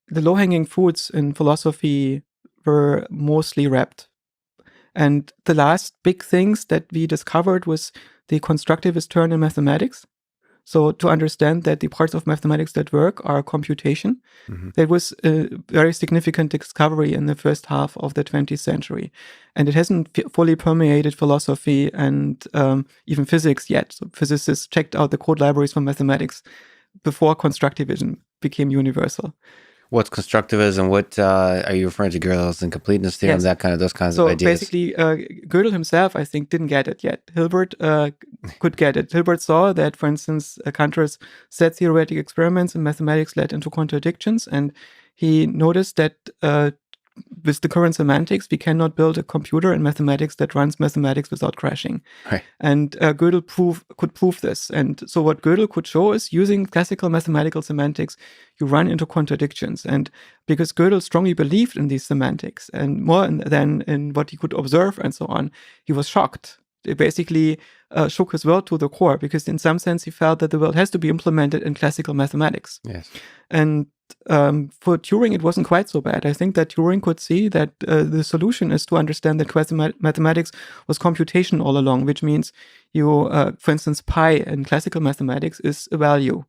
the low-hanging fruits in philosophy were mostly wrapped. And the last big things that we discovered was the constructivist turn in mathematics. So to understand that the parts of mathematics that work are computation, that was a very significant discovery in the first half of the 20th century. And it hasn't fully permeated philosophy and even physics yet. So physicists checked out the code libraries for mathematics before constructivism became universal. What's constructivism? What are you referring to? Gödel's incompleteness theorem, Yes. those kinds So of ideas? basically, Gödel himself, I think, didn't get it yet. Hilbert could get it. Hilbert saw that, for instance, Cantor's set theoretic experiments in mathematics led into contradictions, and he noticed that with the current semantics, we cannot build a computer in mathematics that runs mathematics without crashing. Right. And Gödel could prove this. And so what Gödel could show is using classical mathematical semantics, you run into contradictions. And because Gödel strongly believed in these semantics and more than in what he could observe and so on, he was shocked. It basically shook his world to the core, because in some sense he felt that the world has to be implemented in classical mathematics. Yes. And for Turing, it wasn't quite so bad. I think that Turing could see that the solution is to understand that mathematics was computation all along, which means you, for instance, pi in classical mathematics is a value.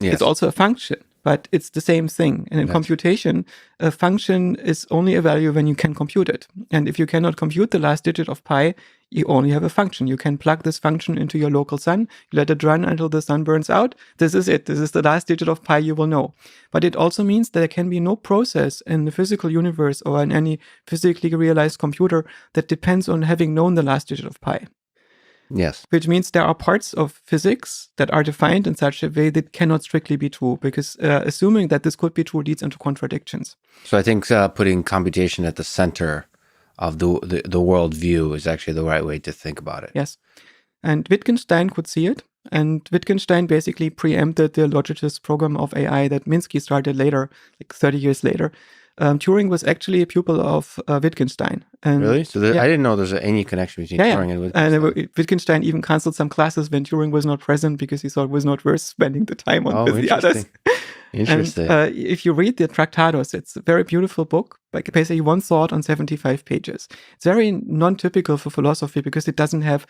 Yes. It's also a function, but it's the same thing. And in computation, a function is only a value when you can compute it. And if you cannot compute the last digit of pi, you only have a function. You can plug this function into your local sun, you let it run until the sun burns out. This is it. This is the last digit of pi you will know. But it also means that there can be no process in the physical universe or in any physically realized computer that depends on having known the last digit of pi. Yes. Which means there are parts of physics that are defined in such a way that cannot strictly be true, because assuming that this could be true leads into contradictions. So I think putting computation at the center of the world view is actually the right way to think about it. Yes. And Wittgenstein could see it. And Wittgenstein basically preempted the logicist program of AI that Minsky started later, like 30 years later. Turing was actually a pupil of Wittgenstein. And really? So I didn't know there's any connection between Turing and Wittgenstein. And Wittgenstein even canceled some classes when Turing was not present because he thought it was not worth spending the time on with the others. Interesting. And if you read the Tractatus, it's a very beautiful book, like basically one thought on 75 pages. It's very non-typical for philosophy because it doesn't have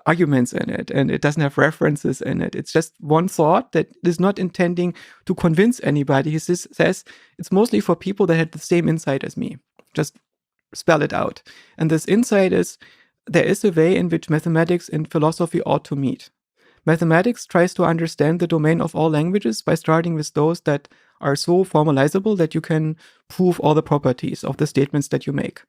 arguments in it and it doesn't have references in it. It's just one thought that is not intending to convince anybody. He says it's mostly for people that had the same insight as me. Just spell it out. And this insight is there is a way in which mathematics and philosophy ought to meet. Mathematics tries to understand the domain of all languages by starting with those that are so formalizable that you can prove all the properties of the statements that you make.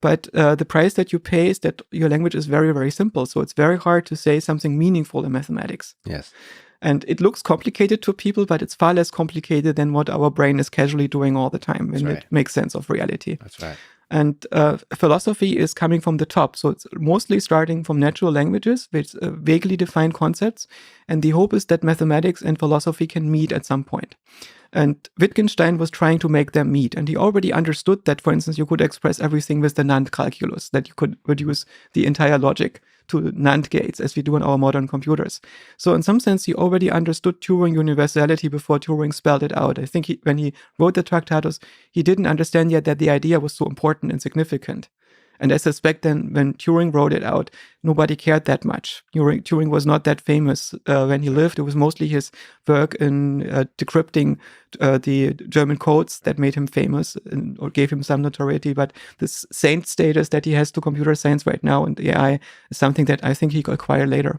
But the price that you pay is that your language is very, very simple. So it's very hard to say something meaningful in mathematics. Yes. And it looks complicated to people, but it's far less complicated than what our brain is casually doing all the time when it makes sense of reality. That's right. And philosophy is coming from the top. So it's mostly starting from natural languages, with vaguely defined concepts. And the hope is that mathematics and philosophy can meet at some point. And Wittgenstein was trying to make them meet. And he already understood that, for instance, you could express everything with the NAND calculus, that you could reduce the entire logic to NAND gates as we do on our modern computers. So in some sense, he already understood Turing universality before Turing spelled it out. I think when he wrote the Tractatus, he didn't understand yet that the idea was so important and significant. And I suspect then when Turing wrote it out, nobody cared that much. Turing was not that famous when he lived. It was mostly his work in decrypting the German codes that made him famous or gave him some notoriety. But this saint status that he has to computer science right now and AI is something that I think he could acquire later.